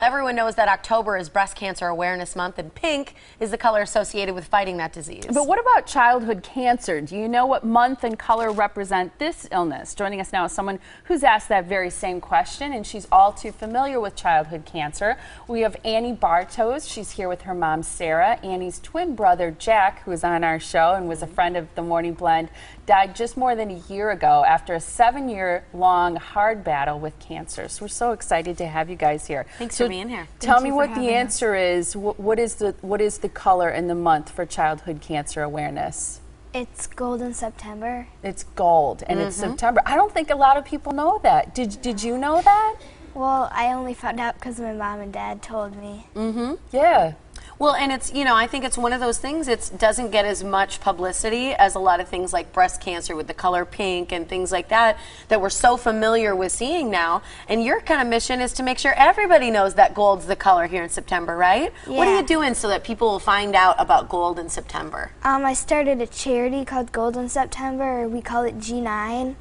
Everyone knows that October is Breast Cancer Awareness Month, and pink is the color associated with fighting that disease. But what about childhood cancer? Do you know what month and color represent this illness? Joining us now is someone who's asked that very same question, and she's all too familiar with childhood cancer. We have Annie Bartosz. She's here with her mom, Sarah. Annie's twin brother, Jack, who is on our show and was a friend of the Morning Blend, died just more than a year ago after a 7-year-long hard battle with cancer. So we're so excited to have you guys here. Thanks for being here. Tell me what the answer is. What is the color in the month for childhood cancer awareness? It's gold in September. It's gold, and it's September. I don't think a lot of people know that. Did you know that? Well, I only found out because my mom and dad told me. Yeah. Well, and it's, you know, I think it's one of those things, it doesn't get as much publicity as a lot of things like breast cancer with the color pink and things like that we're so familiar with seeing now. And your kind of mission is to make sure everybody knows that gold's the color here in September, right? Yeah. What are you doing so that people will find out about gold in September? I started a charity called Gold in September. We call it G9.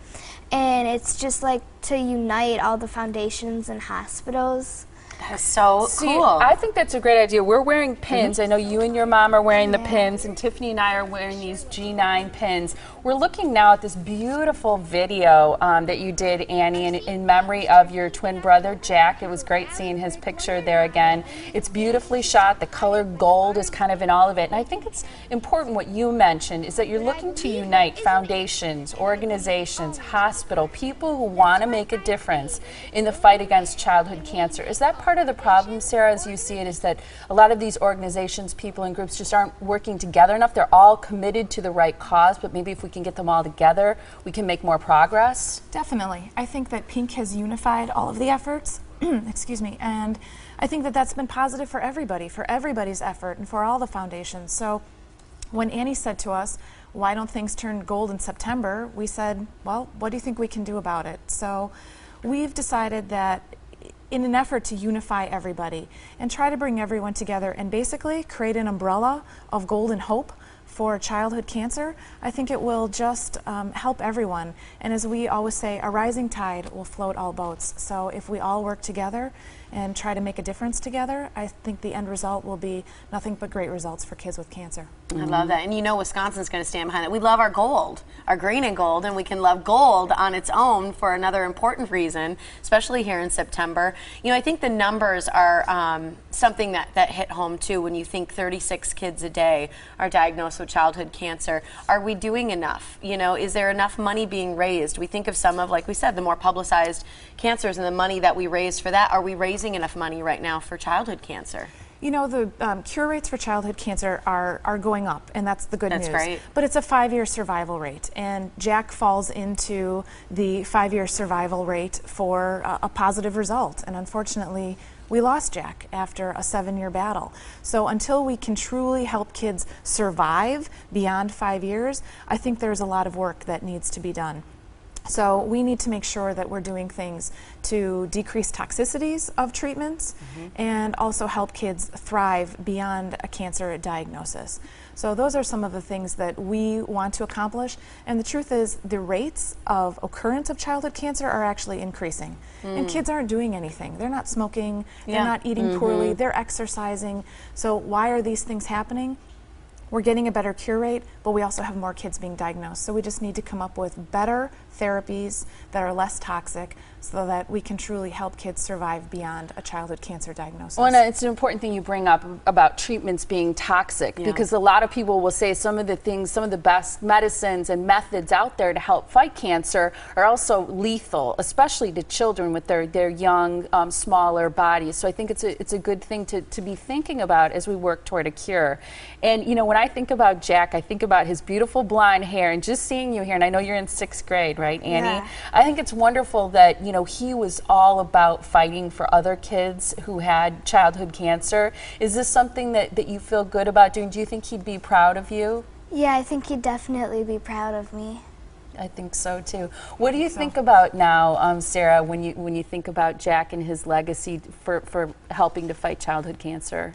And it's just like to unite all the foundations and hospitals. That's so cool. I think that's a great idea. We're wearing pins. I know you and your mom are wearing the pins, and Tiffany and I are wearing these G9 pins. We're looking now at this beautiful video that you did, Annie, in memory of your twin brother, Jack. It was great seeing his picture there again. It's beautifully shot. The color gold is kind of in all of it. And I think it's important what you mentioned is that you're looking to unite foundations, organizations, hospital, people who want to make a difference in the fight against childhood cancer. Is that part of the problem, Sarah, as you see it, is that a lot of these organizations, people and groups just aren't working together enough? They're all committed to the right cause, but maybe if we can get them all together, we can make more progress? Definitely. I think that pink has unified all of the efforts, excuse me, and I think that that's been positive for everybody, for everybody's effort and for all the foundations. So when Annie said to us, why don't things turn gold in September, we said, well, what do you think we can do about it? So we've decided that in an effort to unify everybody and try to bring everyone together and basically create an umbrella of golden hope for childhood cancer, I think it will just help everyone. And as we always say, a rising tide will float all boats. So if we all work together and try to make a difference together, I think the end result will be nothing but great results for kids with cancer. I love that. And you know Wisconsin's going to stand behind it. We love our gold, our green and gold, and we can love gold on its own for another important reason, especially here in September. You know, I think the numbers are something that hit home too when you think 36 kids a day are diagnosed with childhood cancer. Are we doing enough? You know, is there enough money being raised? We think of some of, like we said, the more publicized cancers and the money that we raise for that. Are we raising enough money right now for childhood cancer? You know, the cure rates for childhood cancer are going up, and that's the good news. That's great. But it's a 5-year survival rate, and Jack falls into the 5-year survival rate for a positive result. And unfortunately, we lost Jack after a 7-year battle. So until we can truly help kids survive beyond 5 years, I think there's a lot of work that needs to be done. So we need to make sure that we're doing things to decrease toxicities of treatments and also help kids thrive beyond a cancer diagnosis. So those are some of the things that we want to accomplish. And the truth is the rates of occurrence of childhood cancer are actually increasing. And kids aren't doing anything. They're not smoking, they're not eating poorly, they're exercising. So why are these things happening? We're getting a better cure rate, but we also have more kids being diagnosed. So we just need to come up with better therapies that are less toxic so that we can truly help kids survive beyond a childhood cancer diagnosis. Well, and it's an important thing you bring up about treatments being toxic, because a lot of people will say some of the things, some of the best medicines and methods out there to help fight cancer are also lethal, especially to children with their young, smaller bodies. So I think it's a good thing to be thinking about as we work toward a cure. And you know, when I think about Jack, I think about his beautiful blonde hair, and just seeing you here, and I know you're in 6th grade, right, Annie? Yeah. I think it's wonderful that, you know, he was all about fighting for other kids who had childhood cancer. Is this something that you feel good about doing? Do you think he'd be proud of you? Yeah, I think he'd definitely be proud of me. I think so too. What do you think about now, Sarah, when you think about Jack and his legacy for helping to fight childhood cancer?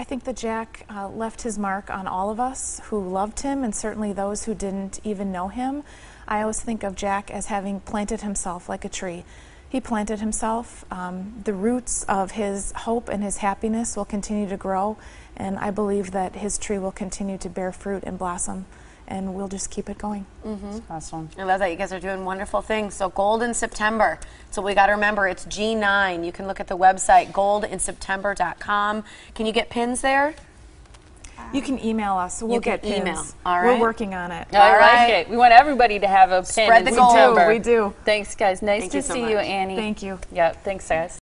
I think that Jack left his mark on all of us who loved him, and certainly those who didn't even know him. I always think of Jack as having planted himself like a tree. he planted himself. The roots of his hope and his happiness will continue to grow, and I believe that his tree will continue to bear fruit and blossom, and we'll just keep it going. Awesome. I love that. You guys are doing wonderful things. So Gold in September. So we got to remember it's G9. You can look at the website goldinseptember.com. Can you get pins there? You can email us. We'll You can get pins. email. All We're right. working on it. I like right. it. We want everybody to have a pin Spread in the gold. September. We do. Thanks, guys. Nice Thank to you so see you, much. Annie. Thank you. Yeah, thanks, guys.